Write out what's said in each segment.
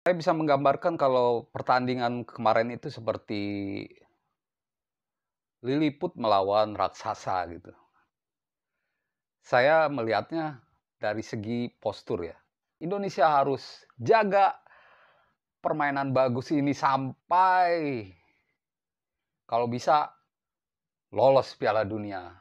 Saya bisa menggambarkan kalau pertandingan kemarin itu seperti Lilliput melawan raksasa gitu. Saya melihatnya dari segi postur ya. Indonesia harus jaga permainan bagus ini sampai kalau bisa lolos Piala Dunia.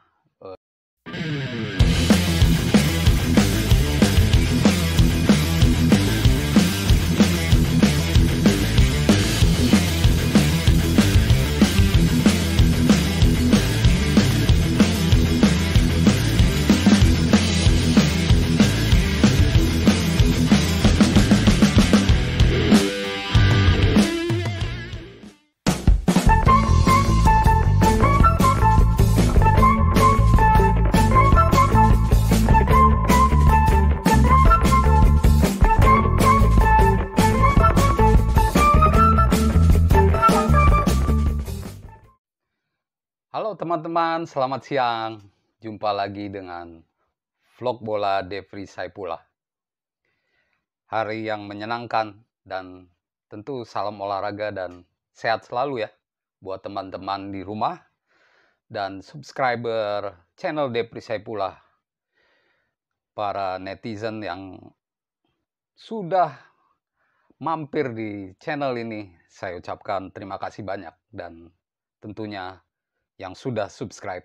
Halo teman-teman, selamat siang. Jumpa lagi dengan vlog bola Devri Saipullah. Hari yang menyenangkan dan tentu salam olahraga dan sehat selalu ya buat teman-teman di rumah dan subscriber channel Devri Saipullah. Para netizen yang sudah mampir di channel ini, saya ucapkan terima kasih banyak dan tentunya yang sudah subscribe.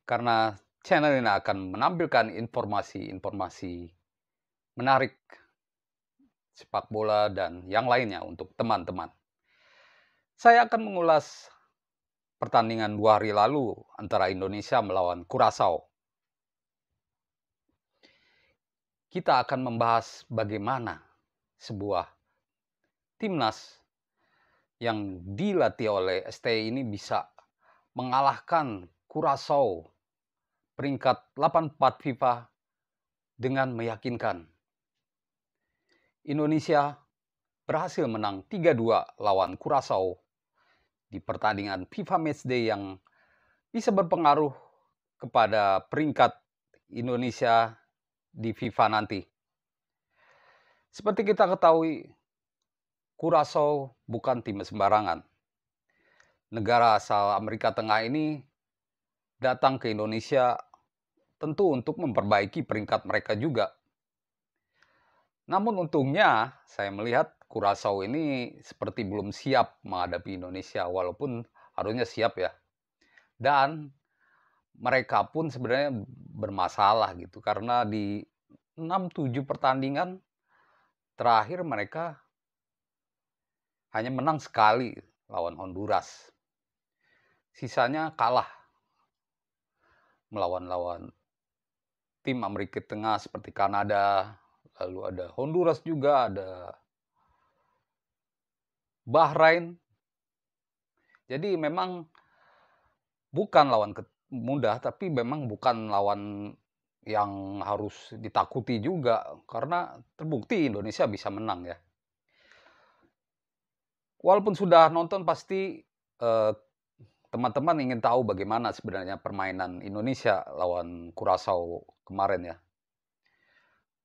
Karena channel ini akan menampilkan informasi-informasi menarik sepak bola dan yang lainnya untuk teman-teman. Saya akan mengulas pertandingan 2 hari lalu antara Indonesia melawan Curaçao. Kita akan membahas bagaimana sebuah timnas yang dilatih oleh STI ini bisa mengalahkan Curaçao peringkat 84 FIFA dengan meyakinkan. Indonesia berhasil menang 3-2 lawan Curaçao di pertandingan FIFA Matchday yang bisa berpengaruh kepada peringkat Indonesia di FIFA nanti. Seperti kita ketahui, Curaçao bukan tim sembarangan. Negara asal Amerika Tengah ini datang ke Indonesia tentu untuk memperbaiki peringkat mereka juga. Namun untungnya saya melihat Curaçao ini seperti belum siap menghadapi Indonesia, walaupun harusnya siap ya. Dan mereka pun sebenarnya bermasalah gitu, karena di 6-7 pertandingan terakhir mereka hanya menang sekali lawan Honduras. Sisanya kalah melawan tim Amerika Tengah seperti Kanada, lalu ada Honduras juga, ada Bahrain. Jadi memang bukan lawan mudah, tapi memang bukan lawan yang harus ditakuti juga, karena terbukti Indonesia bisa menang ya. Walaupun sudah nonton pasti teman-teman ingin tahu bagaimana sebenarnya permainan Indonesia lawan Curaçao kemarin ya.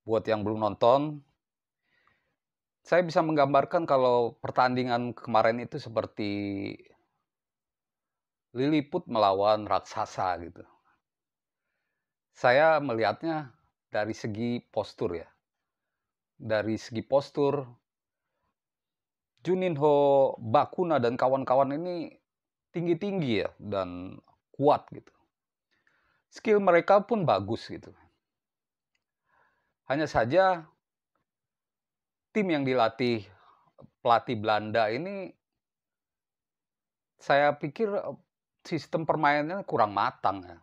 Buat yang belum nonton, saya bisa menggambarkan kalau pertandingan kemarin itu seperti Lilliput melawan raksasa gitu. Saya melihatnya dari segi postur ya. Dari segi postur, Juninho Bakuna dan kawan-kawan ini tinggi-tinggi ya dan kuat gitu. Skill mereka pun bagus gitu. Hanya saja tim yang dilatih pelatih Belanda ini, saya pikir sistem permainannya kurang matang ya.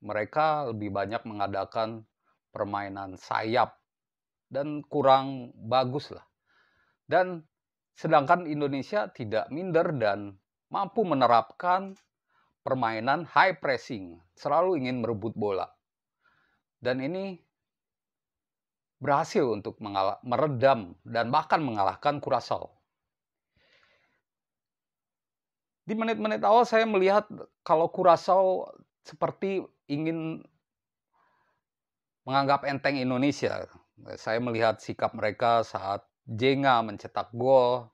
Mereka lebih banyak mengadakan permainan sayap dan kurang bagus lah. Dan sedangkan Indonesia tidak minder dan mampu menerapkan permainan high pressing, selalu ingin merebut bola. Dan ini berhasil untuk meredam dan bahkan mengalahkan Curaçao. Di menit-menit awal saya melihat kalau Curaçao seperti ingin menganggap enteng Indonesia. Saya melihat sikap mereka saat Zenga mencetak gol.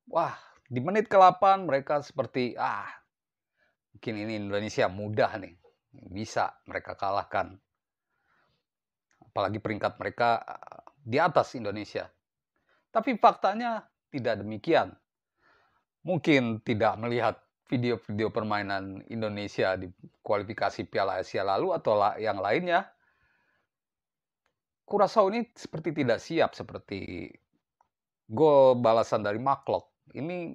Wah, di menit ke-8 mereka seperti, mungkin ini Indonesia mudah nih, bisa mereka kalahkan. Apalagi peringkat mereka di atas Indonesia. Tapi faktanya tidak demikian. Mungkin tidak melihat video-video permainan Indonesia di kualifikasi Piala Asia lalu atau yang lainnya. Curaçao ini seperti tidak siap, seperti gol balasan dari Mark Klok. Ini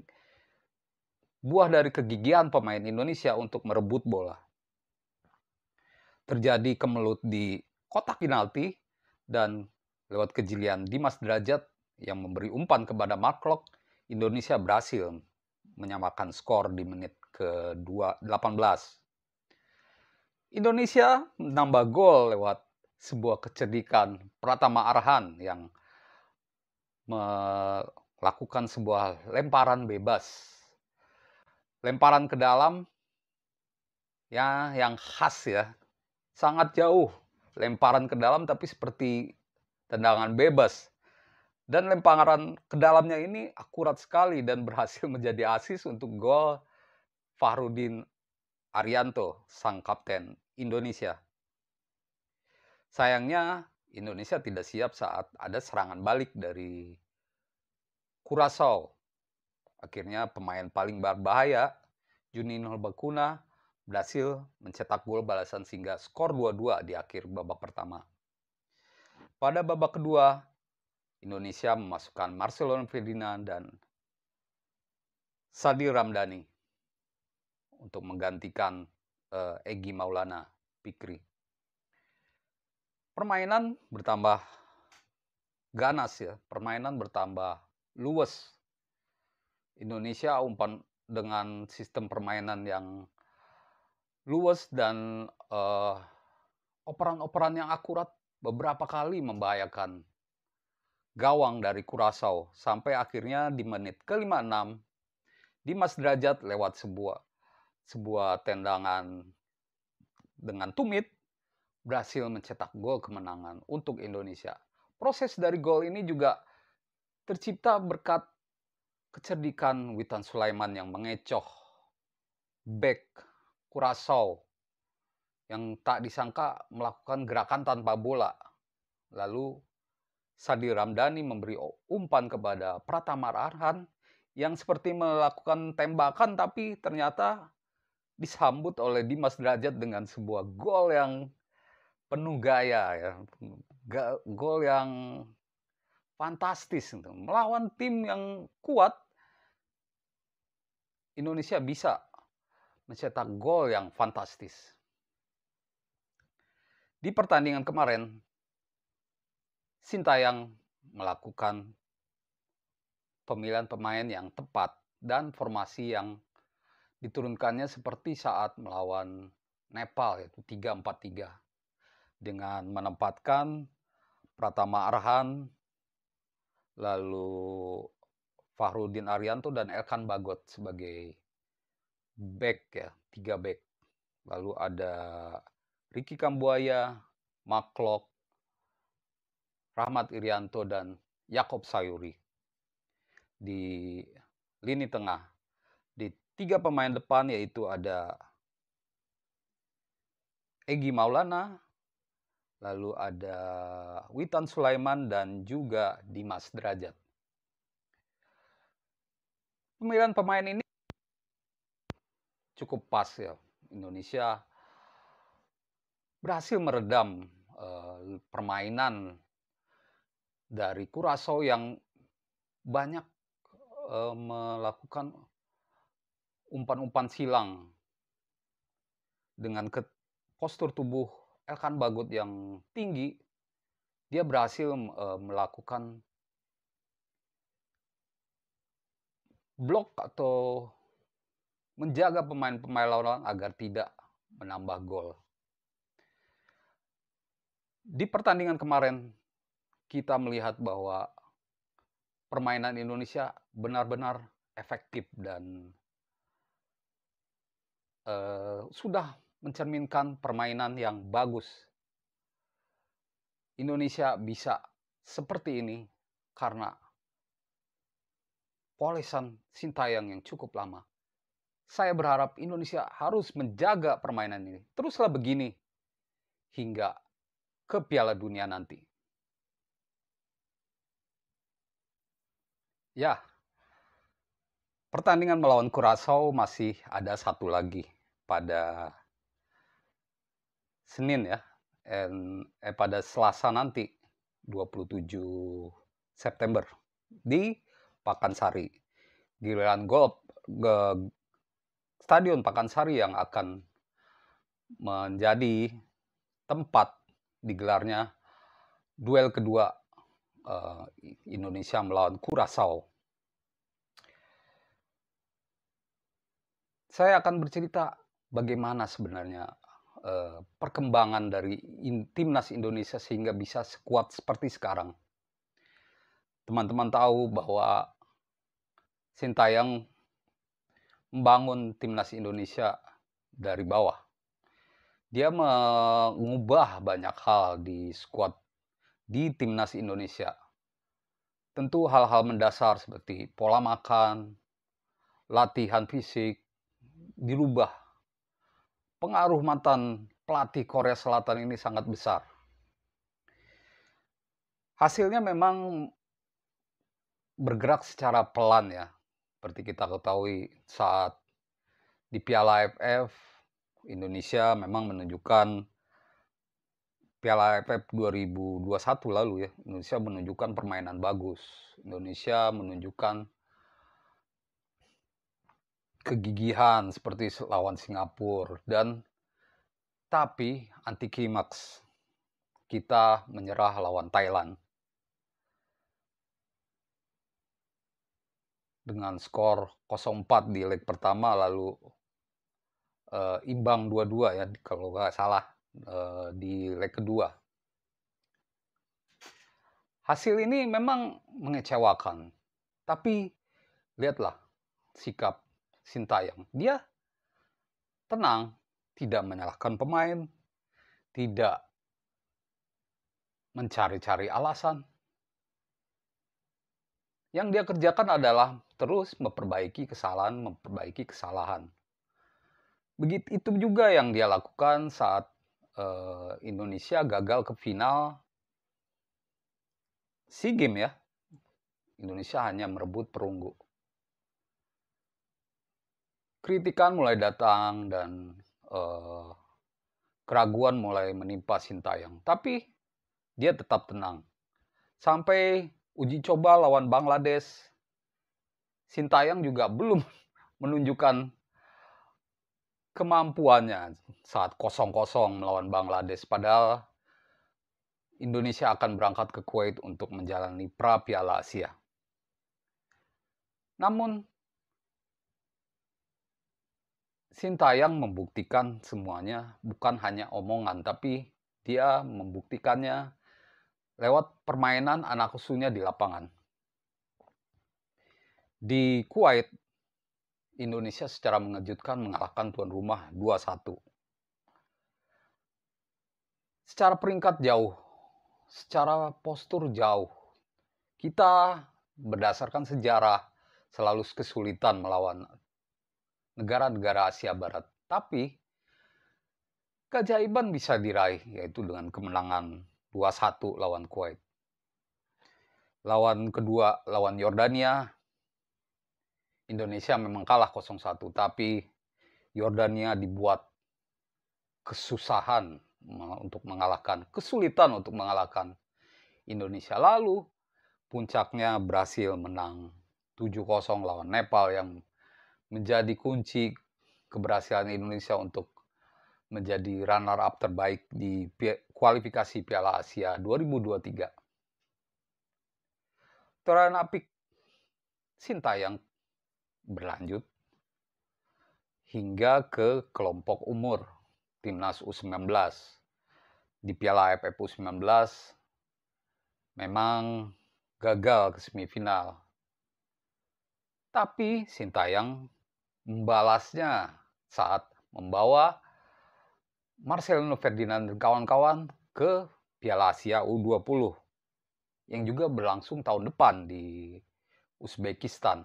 buah dari kegigihan pemain Indonesia untuk merebut bola. Terjadi kemelut di kotak penalti dan lewat kejelian Dimas Derajat yang memberi umpan kepada Mark Klok, Indonesia berhasil menyamakan skor di menit ke-18. Indonesia menambah gol lewat sebuah kecerdikan Pratama Arhan yang melakukan sebuah lemparan bebas. Lemparan ke dalam ya yang khas ya. Sangat jauh. Lemparan ke dalam tapi seperti tendangan bebas. Dan lemparan ke dalamnya ini akurat sekali dan berhasil menjadi asis untuk gol Fahrudin Arianto, sang kapten Indonesia. Sayangnya Indonesia tidak siap saat ada serangan balik dari Curaçao. Akhirnya pemain paling berbahaya, Juninho Bakuna, berhasil mencetak gol balasan sehingga skor 2-2 di akhir babak pertama. Pada babak kedua, Indonesia memasukkan Marcelo Ferdinand dan Sadil Ramdhani untuk menggantikan Egy Maulana Fikri. Permainan bertambah ganas ya, permainan bertambah luwes. Indonesia umpan dengan sistem permainan yang luwes dan operan-operan yang akurat beberapa kali membahayakan gawang dari Curaçao sampai akhirnya di menit ke-56 Dimas Derajat lewat sebuah tendangan dengan tumit berhasil mencetak gol kemenangan untuk Indonesia. Proses dari gol ini juga tercipta berkat kecerdikan Witan Sulaiman yang mengecoh bek Curaçao yang tak disangka melakukan gerakan tanpa bola. Lalu Sadil Ramdhani memberi umpan kepada Pratama Arhan yang seperti melakukan tembakan tapi ternyata disambut oleh Dimas Derajat dengan sebuah gol yang penuh gaya ya. Gol yang fantastis. Melawan tim yang kuat, Indonesia bisa mencetak gol yang fantastis. Di pertandingan kemarin, Sintayong melakukan pemilihan pemain yang tepat dan formasi yang diturunkannya seperti saat melawan Nepal, yaitu 3-4-3. Dengan menempatkan Pratama Arhan, lalu Fahrudin Arianto dan Elkan Bagot sebagai back ya, 3 back. Lalu ada Ricky Kambuaya, Mark Klok, Rahmat Irianto dan Yakob Sayuri di lini tengah. Di 3 pemain depan yaitu ada Egy Maulana, lalu ada Witan Sulaiman dan juga Dimas Derajat. Pemilihan pemain ini cukup pas ya. Indonesia berhasil meredam permainan dari Curaçao yang banyak melakukan umpan-umpan silang dengan postur tubuh Elkan Bagot yang tinggi. Dia berhasil melakukan blok atau menjaga pemain-pemain lawan agar tidak menambah gol. Di pertandingan kemarin kita melihat bahwa permainan Indonesia benar-benar efektif dan sudah mencerminkan permainan yang bagus. Indonesia bisa seperti ini karena polesan Sintayong yang cukup lama. Saya berharap Indonesia harus menjaga permainan ini. Teruslah begini hingga ke Piala Dunia nanti. Ya, pertandingan melawan Curaçao masih ada satu lagi pada Senin ya, pada Selasa nanti 27 September di Pakansari. Giliran Stadion Pakansari yang akan menjadi tempat digelarnya duel kedua Indonesia melawan Curaçao. Saya akan bercerita bagaimana sebenarnya perkembangan dari timnas Indonesia sehingga bisa sekuat seperti sekarang. Teman-teman tahu bahwa Sintayong membangun timnas Indonesia dari bawah. Dia mengubah banyak hal di skuad di timnas Indonesia. Tentu hal-hal mendasar seperti pola makan, latihan fisik dirubah. Pengaruh mantan pelatih Korea Selatan ini sangat besar. Hasilnya memang bergerak secara pelan ya. Seperti kita ketahui saat di Piala AFF, Indonesia memang menunjukkan Piala AFF 2021 lalu ya. Indonesia menunjukkan permainan bagus. Indonesia menunjukkan kegigihan seperti lawan Singapura tapi anti klimaks kita menyerah lawan Thailand dengan skor 0-4 di leg pertama, lalu imbang 2-2 ya kalau nggak salah di leg kedua. Hasil ini memang mengecewakan, tapi lihatlah sikap Sintayong. Dia tenang, tidak menyalahkan pemain, tidak mencari-cari alasan. Yang dia kerjakan adalah terus memperbaiki kesalahan. Begitu itu juga yang dia lakukan saat Indonesia gagal ke final SEA Games ya. Indonesia hanya merebut perunggu. Kritikan mulai datang dan keraguan mulai menimpa Sintayong. Tapi dia tetap tenang. Sampai uji coba lawan Bangladesh, Sintayong juga belum menunjukkan kemampuannya saat 0-0 melawan Bangladesh. Padahal Indonesia akan berangkat ke Kuwait untuk menjalani pra-Piala Asia. Namun Sintayong membuktikan semuanya bukan hanya omongan, tapi dia membuktikannya lewat permainan anak usulnya di lapangan. Di Kuwait, Indonesia secara mengejutkan mengalahkan tuan rumah 2-1. Secara peringkat jauh, secara postur jauh, kita berdasarkan sejarah selalu kesulitan melawan negara-negara Asia Barat. Tapi keajaiban bisa diraih, yaitu dengan kemenangan 2-1 lawan Kuwait. Lawan kedua, lawan Yordania, Indonesia memang kalah 0-1, tapi Yordania dibuat kesulitan untuk mengalahkan Indonesia. Lalu puncaknya Brasil menang 7-0 lawan Nepal yang menjadi kunci keberhasilan Indonesia untuk menjadi runner-up terbaik di kualifikasi Piala Asia 2023. Torehan apik Sintayong berlanjut hingga ke kelompok umur Timnas U19. Di Piala AFF U19 memang gagal ke semifinal. Tapi Sintayong membalasnya saat membawa Marcelino Ferdinand dan kawan-kawan ke Piala Asia U20. yang juga berlangsung tahun depan di Uzbekistan.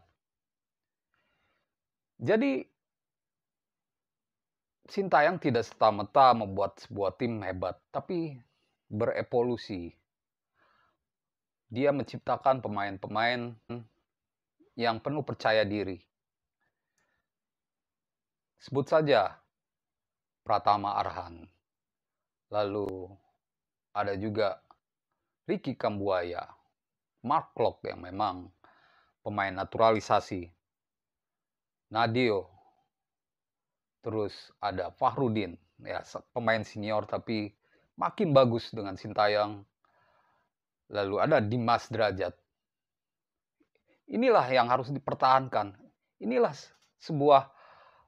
Jadi Sintayong tidak serta-merta membuat sebuah tim hebat, tapi berevolusi. Dia menciptakan pemain-pemain yang penuh percaya diri. Sebut saja Pratama Arhan, lalu ada juga Ricky Kambuaya, Mark Klok yang memang pemain naturalisasi, Nadio, terus ada Fahrudin, ya pemain senior tapi makin bagus dengan Sintayong. Lalu ada Dimas Derajat. Inilah yang harus dipertahankan. Inilah sebuah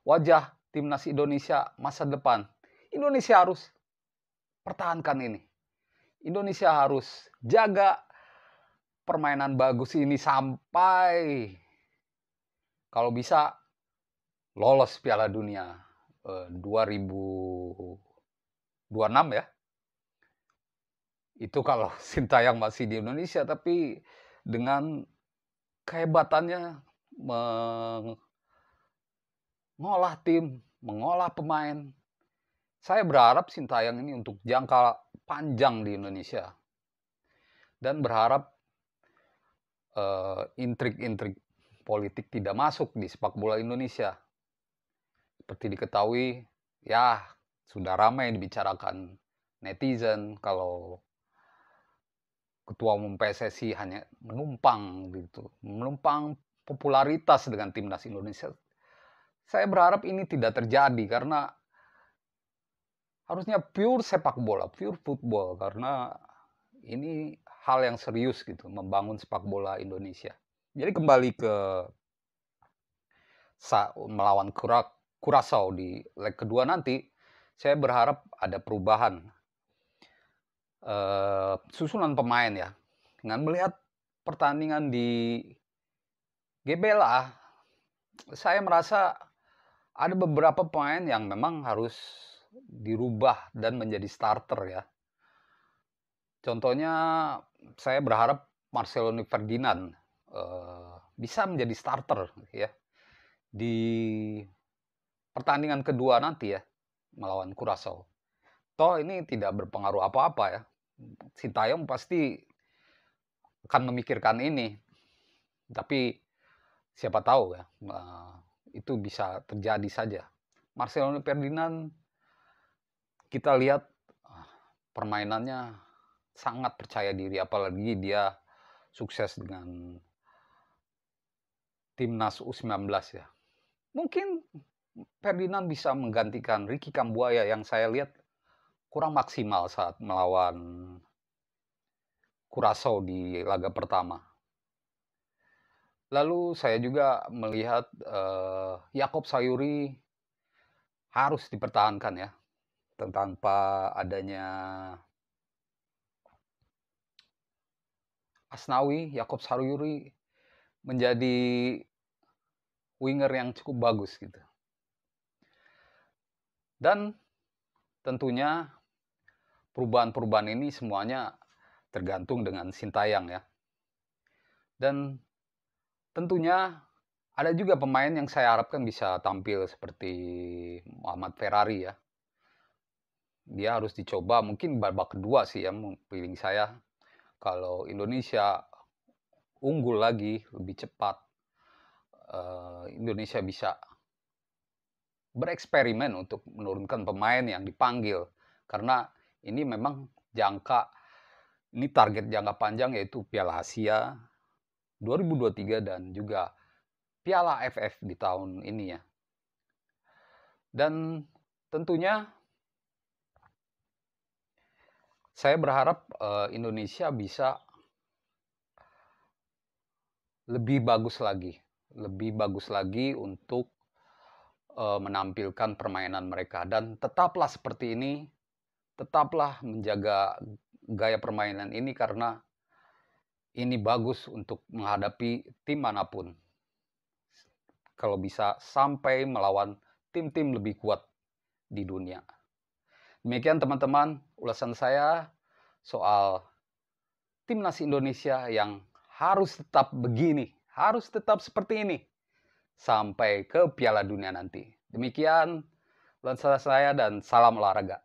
wajah timnas Indonesia masa depan. Indonesia harus pertahankan ini. Indonesia harus jaga permainan bagus ini sampai kalau bisa lolos Piala Dunia 2026 ya. Itu kalau Sintayong masih di Indonesia, tapi dengan kehebatannya mengolah tim, mengolah pemain. Saya berharap Sintayong ini untuk jangka panjang di Indonesia. Dan berharap intrik-intrik politik tidak masuk di sepak bola Indonesia. Seperti diketahui, ya sudah ramai dibicarakan netizen kalau ketua umum PSSI hanya menumpang gitu, menumpang popularitas dengan timnas Indonesia. Saya berharap ini tidak terjadi karena harusnya pure sepak bola, pure football, karena ini hal yang serius gitu, membangun sepak bola Indonesia. Jadi kembali ke melawan Curaçao di leg kedua nanti, saya berharap ada perubahan susunan pemain ya. Dengan melihat pertandingan di GBLA, saya merasa ada beberapa pemain yang memang harus dirubah dan menjadi starter ya. Contohnya saya berharap Marcelo Ferdinand bisa menjadi starter ya di pertandingan kedua nanti ya melawan Curaçao. Toh ini tidak berpengaruh apa-apa ya. Sintayong pasti akan memikirkan ini. Tapi siapa tahu ya, itu bisa terjadi saja. Marcelo Ferdinand kita lihat permainannya sangat percaya diri, apalagi dia sukses dengan timnas U19 ya. Mungkin Ferdinand bisa menggantikan Ricky Kambuaya yang saya lihat kurang maksimal saat melawan Curaçao di laga pertama. Lalu saya juga melihat Yakob Sayuri harus dipertahankan ya, tanpa adanya Asnawi. Yakob Sayuri menjadi winger yang cukup bagus gitu. Dan tentunya perubahan-perubahan ini semuanya tergantung dengan Sintayong ya. Dan tentunya ada juga pemain yang saya harapkan bisa tampil seperti Muhammad Ferrari ya. Dia harus dicoba mungkin babak kedua sih ya, feeling saya. Kalau Indonesia unggul lagi, lebih cepat, Indonesia bisa bereksperimen untuk menurunkan pemain yang dipanggil. Karena ini memang ini target jangka panjang yaitu Piala Asia 2023 dan juga Piala AFF di tahun ini ya. Dan tentunya saya berharap Indonesia bisa lebih bagus lagi untuk menampilkan permainan mereka. Dan tetaplah seperti ini, tetaplah menjaga gaya permainan ini karena ini bagus untuk menghadapi tim manapun. Kalau bisa sampai melawan tim-tim lebih kuat di dunia. Demikian teman-teman ulasan saya soal timnas Indonesia yang harus tetap begini, harus tetap seperti ini sampai ke Piala Dunia nanti. Demikian, saya dan salam olahraga.